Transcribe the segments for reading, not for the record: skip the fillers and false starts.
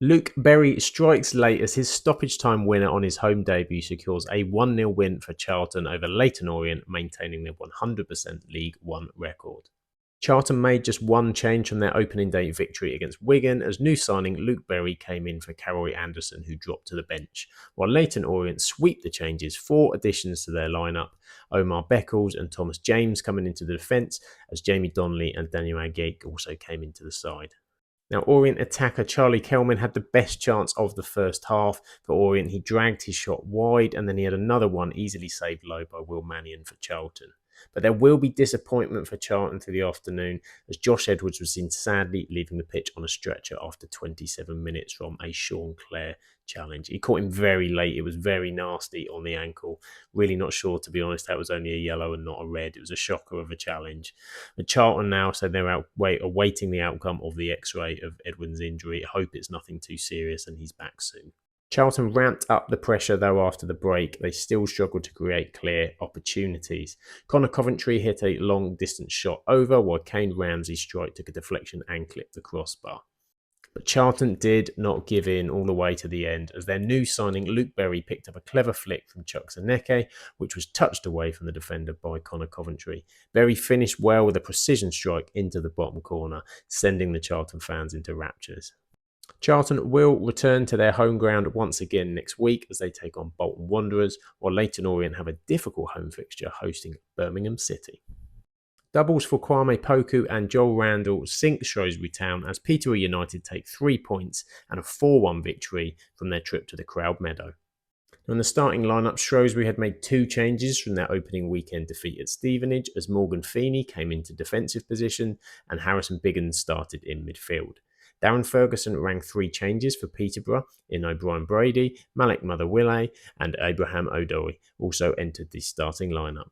Luke Berry strikes late as his stoppage time winner on his home debut secures a 1-0 win for Charlton over Leyton Orient, maintaining their 100% League One record. Charlton made just one change from their opening day victory against Wigan as new signing Luke Berry came in for Carroll Anderson, who dropped to the bench, while Leyton Orient sweep the changes, 4 additions to their lineup, Omar Beckles and Thomas James coming into the defence as Jamie Donnelly and Daniel Agate also came into the side. Now, Orient attacker Charlie Kelman had the best chance of the first half. For Orient, he dragged his shot wide and then he had another one easily saved low by Will Mannion for Charlton. But there will be disappointment for Charlton through the afternoon as Josh Edwards was seen sadly leaving the pitch on a stretcher after 27 minutes from a Sean Clare challenge. He caught him very late. It was very nasty on the ankle. Really not sure, to be honest, that was only a yellow and not a red. It was a shocker of a challenge. But Charlton now said they're awaiting the outcome of the x-ray of Edwards' injury. I hope it's nothing too serious and he's back soon. Charlton ramped up the pressure though after the break. They still struggled to create clear opportunities. Connor Coventry hit a long distance shot over while Kane Ramsey's strike took a deflection and clipped the crossbar. But Charlton did not give in all the way to the end as their new signing Luke Berry picked up a clever flick from Chuck Zaneke, which was touched away from the defender by Connor Coventry. Berry finished well with a precision strike into the bottom corner, sending the Charlton fans into raptures. Charlton will return to their home ground once again next week as they take on Bolton Wanderers, while Leyton Orient have a difficult home fixture hosting Birmingham City. Doubles for Kwame Poku and Joel Randall sink Shrewsbury Town as Peterborough United take 3 points and a 4-1 victory from their trip to the Crowd Meadow. In the starting lineup, Shrewsbury had made 2 changes from their opening weekend defeat at Stevenage as Morgan Feeney came into defensive position and Harrison Biggins started in midfield. Darren Ferguson rang 3 changes for Peterborough in O'Brien Brady, Malik Motherwille and Abraham Odoi also entered the starting lineup.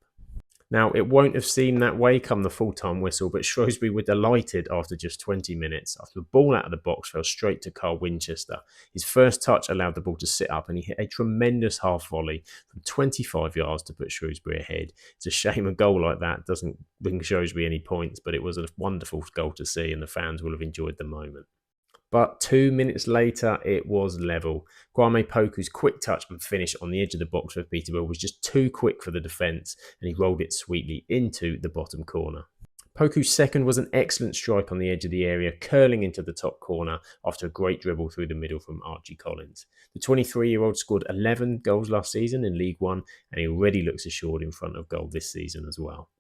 Now, it won't have seemed that way come the full-time whistle, but Shrewsbury were delighted after just 20 minutes. After the ball out of the box fell straight to Carl Winchester. His first touch allowed the ball to sit up and he hit a tremendous half volley from 25 yards to put Shrewsbury ahead. It's a shame a goal like that doesn't bring Shrewsbury any points, but it was a wonderful goal to see and the fans will have enjoyed the moment. But 2 minutes later, it was level. Kwame Poku's quick touch and finish on the edge of the box for Peterborough was just too quick for the defence, and he rolled it sweetly into the bottom corner. Poku's second was an excellent strike on the edge of the area, curling into the top corner after a great dribble through the middle from Archie Collins. The 23-year-old scored 11 goals last season in League One, and he already looks assured in front of goal this season as well.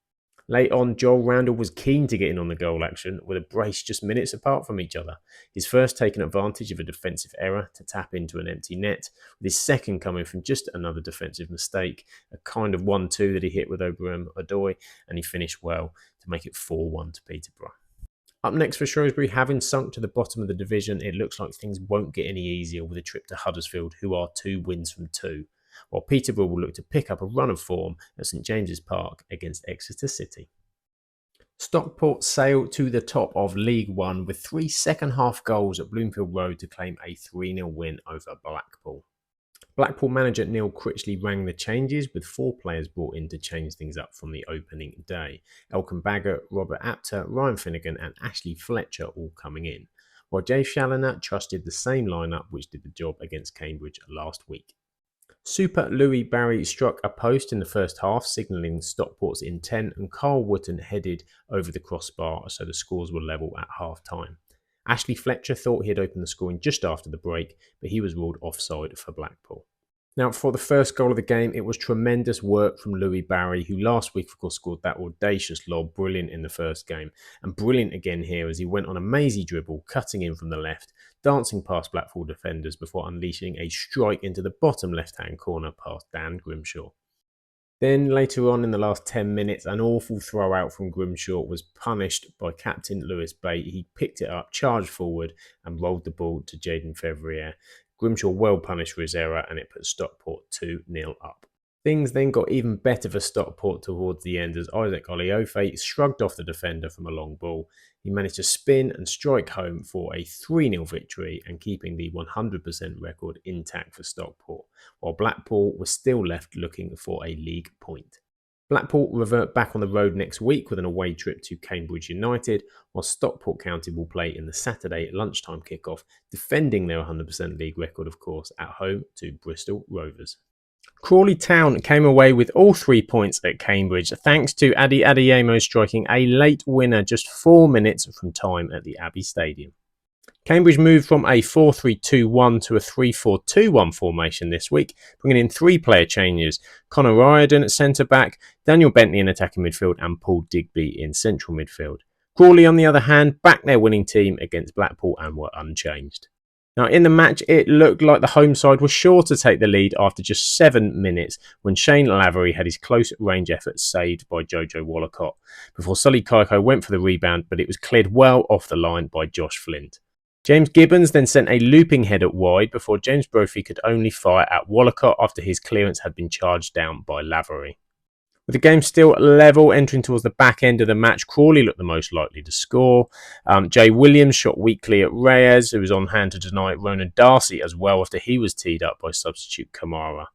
Late on, Joel Randall was keen to get in on the goal action with a brace just minutes apart from each other. His first taking advantage of a defensive error to tap into an empty net, with his second coming from just another defensive mistake, a kind of 1-2 that he hit with Oberam Odoi, and he finished well to make it 4-1 to Peterborough. Up next for Shrewsbury, having sunk to the bottom of the division, it looks like things won't get any easier with a trip to Huddersfield, who are 2 wins from 2. While Peterborough will look to pick up a run of form at St James's Park against Exeter City. Stockport sailed to the top of League One with 3 second-half goals at Bloomfield Road to claim a 3-0 win over Blackpool. Blackpool manager Neil Critchley rang the changes with 4 players brought in to change things up from the opening day. Elkan Baggott, Robert Apter, Ryan Finnegan and Ashley Fletcher all coming in, while Jay Challoner trusted the same lineup which did the job against Cambridge last week. Super Louis Barry struck a post in the first half, signalling Stockport's intent, and Carl Wootton headed over the crossbar so the scores were level at half-time. Ashley Fletcher thought he had opened the scoring just after the break, but he was ruled offside for Blackpool. Now, for the first goal of the game, it was tremendous work from Louis Barry, who last week, of course, scored that audacious lob, brilliant in the first game, and brilliant again here as he went on a mazy dribble, cutting in from the left, dancing past Blackpool defenders before unleashing a strike into the bottom left-hand corner past Dan Grimshaw. Then later on in the last 10 minutes, an awful throw out from Grimshaw was punished by captain Lewis Bate. He picked it up, charged forward and rolled the ball to Jaden Fevrier. Grimshaw well punished for his error and it put Stockport 2-0 up. Things then got even better for Stockport towards the end as Isaac Oliofe shrugged off the defender from a long ball. He managed to spin and strike home for a 3-0 victory and keeping the 100% record intact for Stockport, while Blackpool was still left looking for a league point. Blackpool revert back on the road next week with an away trip to Cambridge United, while Stockport County will play in the Saturday lunchtime kickoff, defending their 100% league record, of course, at home to Bristol Rovers. Crawley Town came away with all 3 points at Cambridge, thanks to Adi Adeyemo striking a late winner just 4 minutes from time at the Abbey Stadium. Cambridge moved from a 4-3-2-1 to a 3-4-2-1 formation this week, bringing in 3 player changes: Connor Riordan at centre-back, Daniel Bentley in attacking midfield and Paul Digby in central midfield. Crawley, on the other hand, backed their winning team against Blackpool and were unchanged. Now, in the match, it looked like the home side was sure to take the lead after just 7 minutes when Shane Lavery had his close-range effort saved by Jojo Wallacott before Sully Kaiko went for the rebound, but it was cleared well off the line by Josh Flint. James Gibbons then sent a looping header wide before James Brophy could only fire at Wallacott after his clearance had been charged down by Lavery. With the game still level entering towards the back end of the match, Crawley looked the most likely to score. Jay Williams shot weakly at Reyes, who was on hand to deny Ronan Darcy as well after he was teed up by substitute Kamara.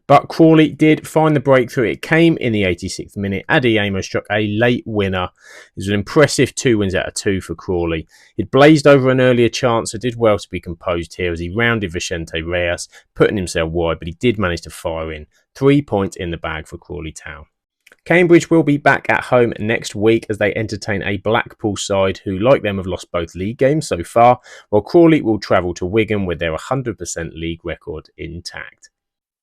But Crawley did find the breakthrough. It came in the 86th minute. Adeyemo struck a late winner. It was an impressive 2 wins out of 2 for Crawley. He'd blazed over an earlier chance, so did well to be composed here as he rounded Vicente Reyes, putting himself wide, but he did manage to fire in. 3 points in the bag for Crawley Town. Cambridge will be back at home next week as they entertain a Blackpool side who, like them, have lost both league games so far, while Crawley will travel to Wigan with their 100% league record intact.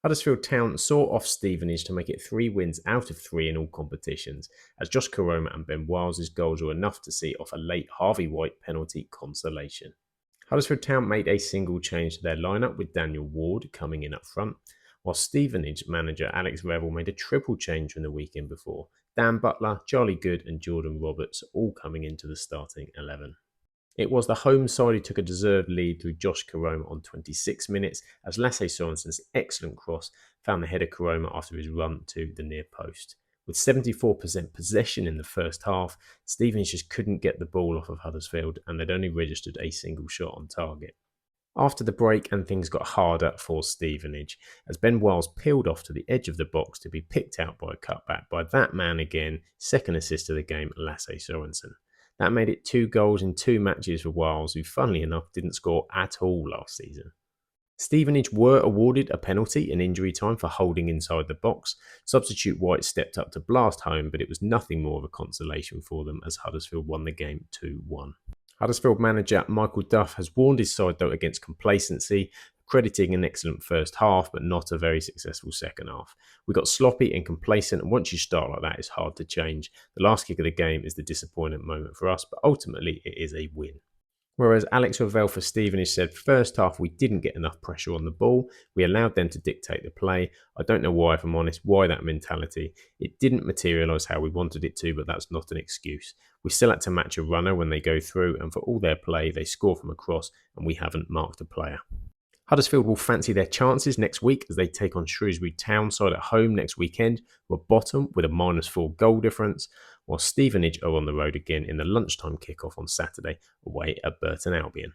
Huddersfield Town saw off Stevenage to make it 3 wins out of 3 in all competitions, as Josh Karoma and Ben Wiles' goals were enough to see off a late Harvey White penalty consolation. Huddersfield Town made a single change to their lineup with Daniel Ward coming in up front, while Stevenage manager Alex Revel made a triple change from the weekend before, Dan Butler, Charlie Good and Jordan Roberts all coming into the starting 11. It was the home side who took a deserved lead through Josh Karoma on 26 minutes as Lasse Sorensen's excellent cross found the header Karoma after his run to the near post. With 74% possession in the first half, Stevenage just couldn't get the ball off of Huddersfield and they'd only registered a single shot on target. After the break and things got harder for Stevenage as Ben Wiles peeled off to the edge of the box to be picked out by a cutback by that man again, second assist of the game, Lasse Sorensen. That made it 2 goals in 2 matches for Wiles, who funnily enough didn't score at all last season. Stevenage were awarded a penalty in injury time for holding inside the box. Substitute White stepped up to blast home, but it was nothing more of a consolation for them as Huddersfield won the game 2-1. Huddersfield manager Michael Duff has warned his side though against complacency, crediting an excellent first half but not a very successful second half. We got sloppy and complacent, and once you start like that it's hard to change. The last kick of the game is the disappointing moment for us, but ultimately it is a win. Whereas Alex Ravel for Stevenage said, first half we didn't get enough pressure on the ball, we allowed them to dictate the play. I don't know why, if I'm honest, why that mentality. It didn't materialise how we wanted it to, but that's not an excuse. We still had to match a runner when they go through, and for all their play they score from a cross and we haven't marked a player. Huddersfield will fancy their chances next week as they take on Shrewsbury Town side at home next weekend, who are bottom with a -4 goal difference, while Stevenage are on the road again in the lunchtime kickoff on Saturday away at Burton Albion.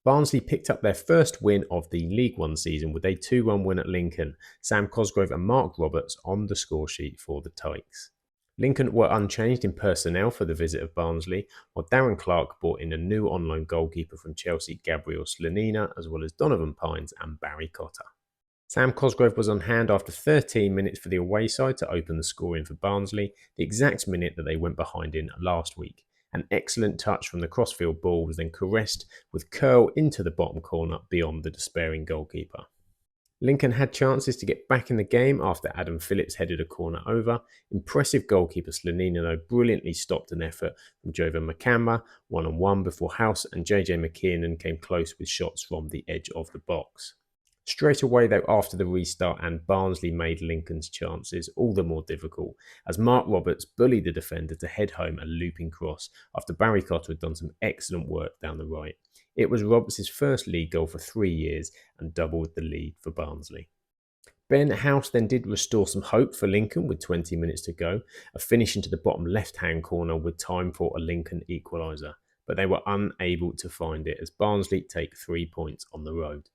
Barnsley picked up their first win of the League One season with a 2-1 win at Lincoln. Sam Cosgrove and Mark Roberts on the score sheet for the Tykes. Lincoln were unchanged in personnel for the visit of Barnsley, while Darren Clark brought in a new on-loan goalkeeper from Chelsea, Gabriel Slanina, as well as Donovan Pines and Barry Cotter. Sam Cosgrove was on hand after 13 minutes for the away side to open the scoring for Barnsley, the exact minute that they went behind in last week. An excellent touch from the crossfield ball was then caressed with curl into the bottom corner beyond the despairing goalkeeper. Lincoln had chances to get back in the game after Adam Phillips headed a corner over. Impressive goalkeeper Slanina though brilliantly stopped an effort from Jovan Makamba, 1-on-1 before House and JJ McKiernan came close with shots from the edge of the box. Straight away though after the restart and Barnsley made Lincoln's chances all the more difficult as Mark Roberts bullied the defender to head home a looping cross after Barry Cotter had done some excellent work down the right. It was Roberts' first league goal for 3 years and doubled the lead for Barnsley. Ben House then did restore some hope for Lincoln with 20 minutes to go, a finish into the bottom left-hand corner with time for a Lincoln equaliser, but they were unable to find it as Barnsley take 3 points on the road.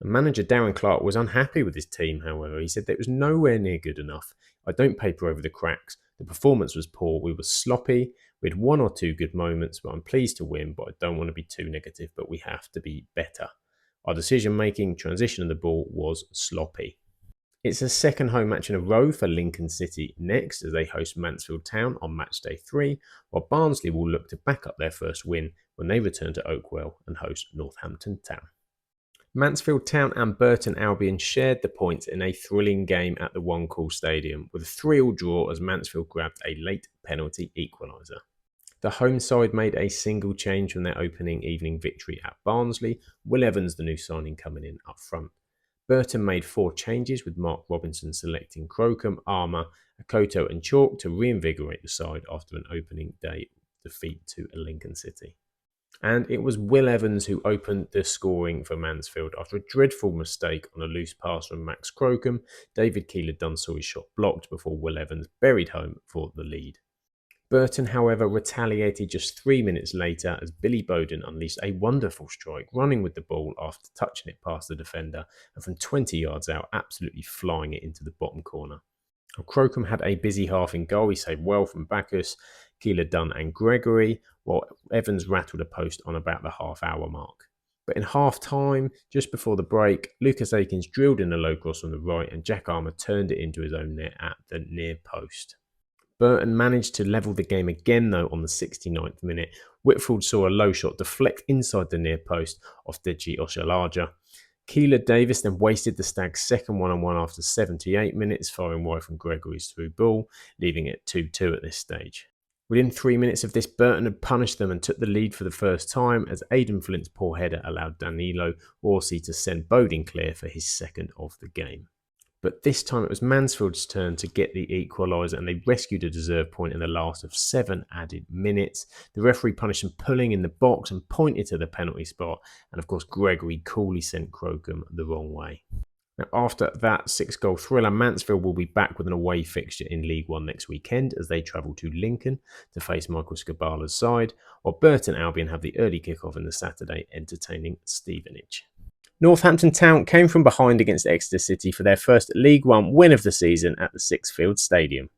And manager Darren Clark was unhappy with his team, however. He said that it was nowhere near good enough. I don't paper over the cracks. The performance was poor. We were sloppy. We had one or two good moments, but I'm pleased to win, but I don't want to be too negative, but we have to be better. Our decision-making, transition of the ball was sloppy. It's a second home match in a row for Lincoln City next as they host Mansfield Town on Matchday 3, while Barnsley will look to back up their first win when they return to Oakwell and host Northampton Town. Mansfield Town and Burton Albion shared the points in a thrilling game at the One Call Stadium, with a 3-3 draw as Mansfield grabbed a late penalty equaliser. The home side made a single change from their opening evening victory at Barnsley, Will Evans, the new signing, coming in up front. Burton made 4 changes, with Mark Robinson selecting Crocombe, Armour, Akoto and Chalk to reinvigorate the side after an opening day defeat to Lincoln City. And it was Will Evans who opened the scoring for Mansfield after a dreadful mistake on a loose pass from Max Crocombe. David Keeler-Dunn saw his shot blocked before Will Evans buried home for the lead. Burton, however, retaliated just 3 minutes later as Billy Bowden unleashed a wonderful strike, running with the ball after touching it past the defender and from 20 yards out, absolutely flying it into the bottom corner. Crocombe had a busy half in goal. He saved well from Bacchus, Keeler-Dunn and Gregory, while Evans rattled a post on about the half-hour mark. But in half-time, just before the break, Lucas Akins drilled in a low cross on the right and Jack Armour turned it into his own net at the near post. Burton managed to level the game again, though, on the 69th minute. Whitfield saw a low shot deflect inside the near post off Deji Oshalaja. Keeler Davis then wasted the Stags' second one-on-one after 78 minutes, firing wide from Gregory's through ball, leaving it 2-2 at this stage. Within 3 minutes of this, Burton had punished them and took the lead for the first time as Aidan Flint's poor header allowed Danilo Orsi to send Bowden clear for his second of the game. But this time it was Mansfield's turn to get the equaliser and they rescued a deserved point in the last of 7 added minutes. The referee punished them pulling in the box and pointed to the penalty spot, and of course Gregory coolly sent Crocombe the wrong way. Now, after that 6-goal thriller, Mansfield will be back with an away fixture in League One next weekend as they travel to Lincoln to face Michael Scabala's side, while Burton Albion have the early kick-off in the Saturday entertaining Stevenage. Northampton Town came from behind against Exeter City for their first League One win of the season at the Sixfield Stadium.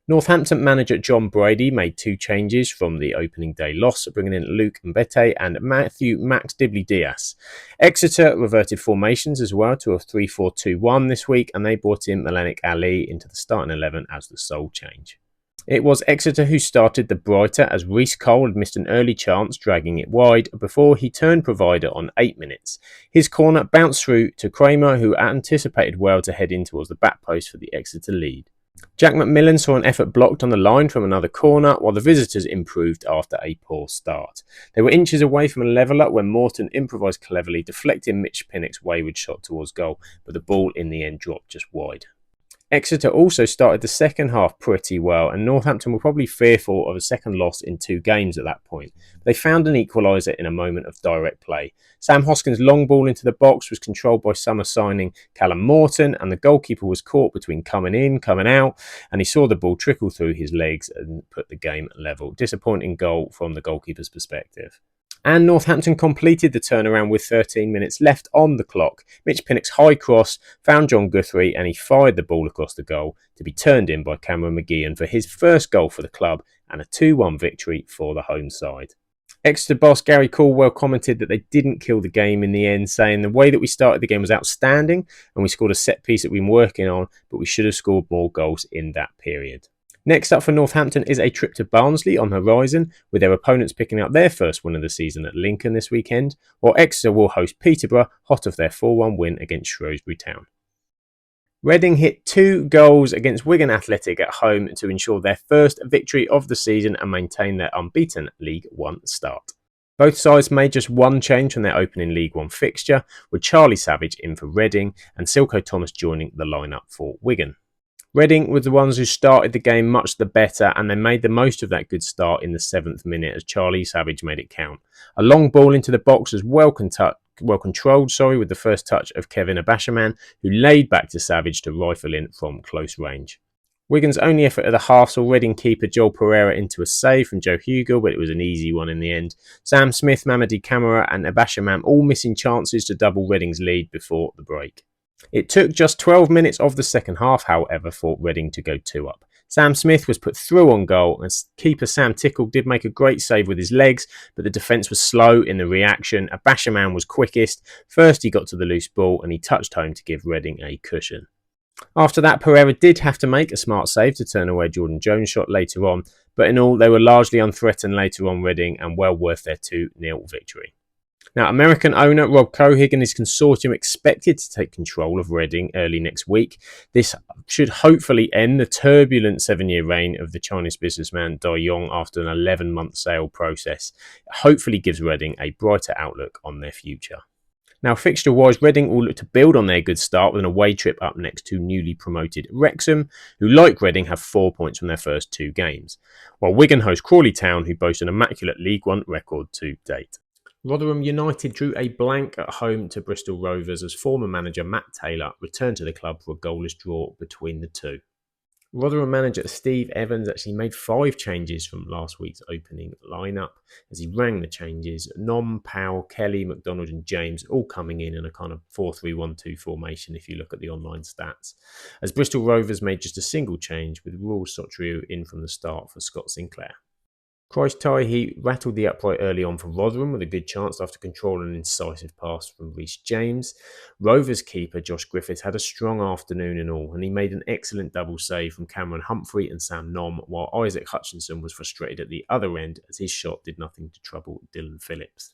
Northampton manager John Brady made 2 changes from the opening day loss, bringing in Luke Mbete and Matthew Max Dibley-Diaz. Exeter reverted formations as well to a 3-4-2-1 this week, and they brought in Melanik Ali into the starting 11 as the sole change. It was Exeter who started the brighter as Reece Cole had missed an early chance dragging it wide before he turned provider on 8 minutes. His corner bounced through to Kramer, who anticipated well to head in towards the back post for the Exeter lead. Jack McMillan saw an effort blocked on the line from another corner, while the visitors improved after a poor start. They were inches away from a leveller when Morton improvised cleverly, deflecting Mitch Pinnock's wayward shot towards goal, but the ball in the end dropped just wide. Exeter also started the second half pretty well, and Northampton were probably fearful of a second loss in 2 games at that point. They found an equaliser in a moment of direct play. Sam Hoskins' long ball into the box was controlled by summer signing Callum Morton, and the goalkeeper was caught between coming in, coming out, and he saw the ball trickle through his legs and put the game level. Disappointing goal from the goalkeeper's perspective. And Northampton completed the turnaround with 13 minutes left on the clock. Mitch Pinnock's high cross found John Guthrie and he fired the ball across the goal to be turned in by Cameron McGeehan for his first goal for the club and a 2-1 victory for the home side. Exeter boss Gary Caldwell commented that they didn't kill the game in the end, saying the way that we started the game was outstanding and we scored a set piece that we've been working on, but we should have scored more goals in that period. Next up for Northampton is a trip to Barnsley on the horizon, with their opponents picking up their first win of the season at Lincoln this weekend, while Exeter will host Peterborough, hot off their 4-1 win against Shrewsbury Town. Reading hit 2 goals against Wigan Athletic at home to ensure their first victory of the season and maintain their unbeaten League One start. Both sides made just 1 change from their opening League One fixture, with Charlie Savage in for Reading and Silko Thomas joining the lineup for Wigan. Reading were the ones who started the game much the better, and they made the most of that good start in the 7th minute as Charlie Savage made it count. A long ball into the box was well controlled, with the first touch of Kevin Abashaman, who laid back to Savage to rifle in from close range. Wigan's only effort at the half saw Reading keeper Joel Pereira into a save from Joe Hugill, but it was an easy one in the end. Sam Smith, Mamadi Camara and Abashamam all missing chances to double Reading's lead before the break. It took just 12 minutes of the second half, however, for Reading to go 2 up. Sam Smith was put through on goal, and keeper Sam Tickle did make a great save with his legs, but the defence was slow in the reaction. Abashamam was quickest. First he got to the loose ball and he touched home to give Reading a cushion. After that, Pereira did have to make a smart save to turn away Jordan Jones' shot later on, but in all they were largely unthreatened later on, Reading, and well worth their 2-0 victory. Now, American owner Rob Cohig and his consortium expected to take control of Reading early next week. This should hopefully end the turbulent 7-year reign of the Chinese businessman Dai Yong after an 11-month sale process. It hopefully gives Reading a brighter outlook on their future. Now, fixture-wise, Reading will look to build on their good start with an away trip up next to newly promoted Wrexham, who, like Reading, have 4 points from their first 2 games, while Wigan host Crawley Town, who boast an immaculate League One record to date. Rotherham United drew a blank at home to Bristol Rovers as former manager Matt Taylor returned to the club for a goalless draw between the two. Rotherham manager Steve Evans actually made 5 changes from last week's opening lineup as he rang the changes. Nom, Powell, Kelly, McDonald and James all coming in a kind of 4-3-1-2 formation if you look at the online stats. As Bristol Rovers made just a single change with Raul Sotriou in from the start for Scott Sinclair. Christ Taihe rattled the upright early on for Rotherham with a good chance after controlling an incisive pass from Reece James. Rovers keeper Josh Griffiths had a strong afternoon in all, and he made an excellent double save from Cameron Humphrey and Sam Nom, while Isaac Hutchinson was frustrated at the other end as his shot did nothing to trouble Dylan Phillips.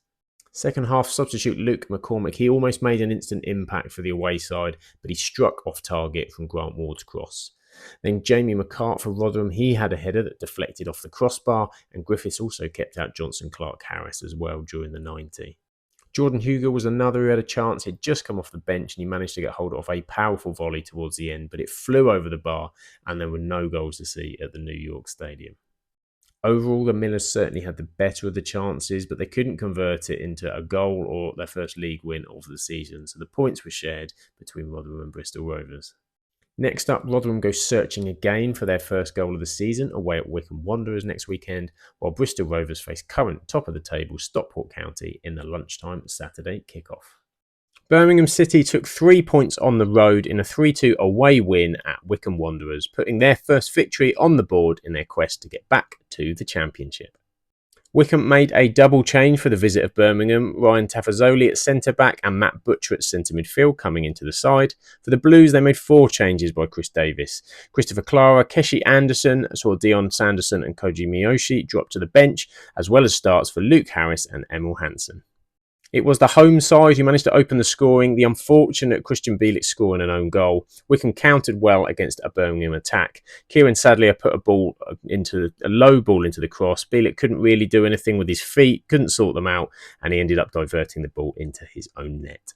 Second half substitute Luke McCormick, he almost made an instant impact for the away side, but he struck off target from Grant Ward's cross. Then Jamie McCart for Rotherham, he had a header that deflected off the crossbar, and Griffiths also kept out Johnson Clark-Harris as well during the 90. Jordan Hugill was another who had a chance. He'd just come off the bench and he managed to get hold of a powerful volley towards the end, but it flew over the bar and there were no goals to see at the New York Stadium. Overall, the Millers certainly had the better of the chances, but they couldn't convert it into a goal or their first league win of the season, so the points were shared between Rotherham and Bristol Rovers. Next up, Rotherham go searching again for their first goal of the season away at Wycombe Wanderers next weekend, while Bristol Rovers face current top of the table Stockport County in the lunchtime Saturday kickoff. Birmingham City took 3 points on the road in a 3-2 away win at Wycombe Wanderers, putting their first victory on the board in their quest to get back to the Championship. Wycombe made a double change for the visit of Birmingham, Ryan Tafazoli at centre-back and Matt Butcher at centre-midfield coming into the side. For the Blues, they made 4 changes by Chris Davis. Christopher Clara, Keshi Anderson saw Dion Sanderson and Koji Miyoshi drop to the bench, as well as starts for Luke Harris and Emil Hansen. It was the home side who managed to open the scoring, the unfortunate Christian Bielik scoring an own goal. Wycombe countered well against a Birmingham attack. Kieran Sadlier put a low ball into the cross. Bielik couldn't really do anything with his feet, couldn't sort them out, and he ended up diverting the ball into his own net.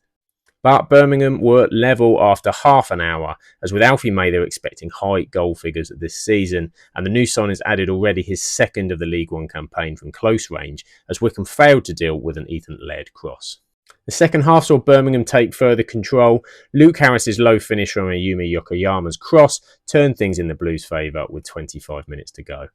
But Birmingham were level after half an hour, as with Alfie May they were expecting high goal figures this season, and the new signings added already his second of the League One campaign from close range, as Wycombe failed to deal with an Ethan-led cross. The second half saw Birmingham take further control. Luke Harris's low finish from Ayumi Yokoyama's cross turned things in the Blues' favour with 25 minutes to go.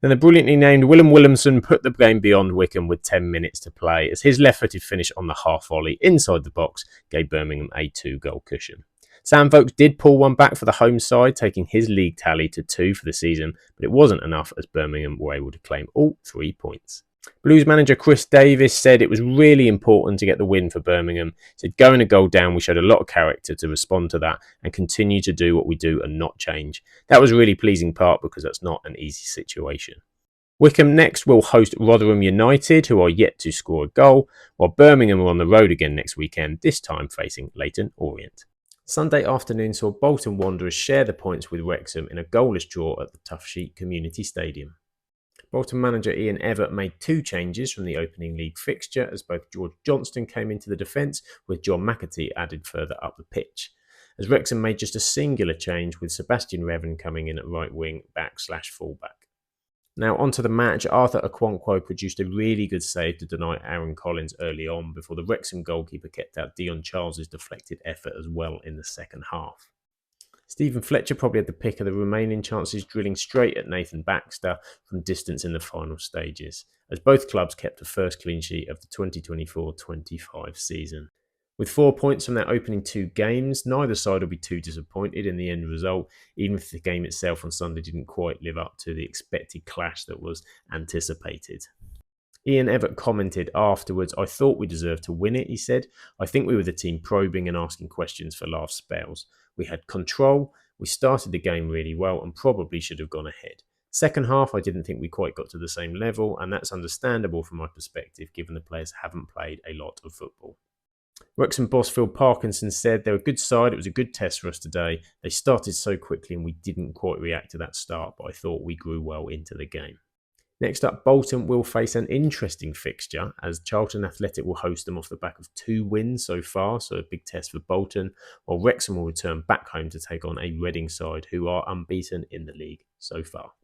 Then the brilliantly named Willem Williamson put the game beyond Wycombe with 10 minutes to play, as his left-footed finish on the half volley inside the box gave Birmingham a 2-goal cushion. Sam Vokes did pull one back for the home side, taking his league tally to 2 for the season, but it wasn't enough as Birmingham were able to claim all 3 points. Blues manager Chris Davis said it was really important to get the win for Birmingham. He said, going a goal down, we showed a lot of character to respond to that and continue to do what we do and not change. That was a really pleasing part because that's not an easy situation. Wycombe next will host Rotherham United, who are yet to score a goal, while Birmingham are on the road again next weekend, this time facing Leyton Orient. Sunday afternoon saw Bolton Wanderers share the points with Wrexham in a goalless draw at the Tough Sheet Community Stadium. Bolton manager Ian Evatt made 2 changes from the opening league fixture as both George Johnston came into the defence with John McAtee added further up the pitch. As Wrexham made just a singular change with Sebastian Revan coming in at right wing back/fullback. Now onto the match, Arthur Okonkwo produced a really good save to deny Aaron Collins early on before the Wrexham goalkeeper kept out Dion Charles' deflected effort as well in the second half. Stephen Fletcher probably had the pick of the remaining chances, drilling straight at Nathan Baxter from distance in the final stages, as both clubs kept the first clean sheet of the 2024-25 season. With 4 points from their opening 2 games, neither side will be too disappointed in the end result, even if the game itself on Sunday didn't quite live up to the expected clash that was anticipated. Ian Evatt commented afterwards, "I thought we deserved to win it," he said. "I think we were the team probing and asking questions for large spells. We had control, we started the game really well and probably should have gone ahead. Second half, I didn't think we quite got to the same level, and that's understandable from my perspective, given the players haven't played a lot of football." Wrexham boss Phil Parkinson said, "They're a good side, it was a good test for us today. They started so quickly and we didn't quite react to that start, but I thought we grew well into the game." Next up, Bolton will face an interesting fixture as Charlton Athletic will host them off the back of 2 wins so far, so a big test for Bolton, while Wrexham will return back home to take on a Reading side who are unbeaten in the league so far.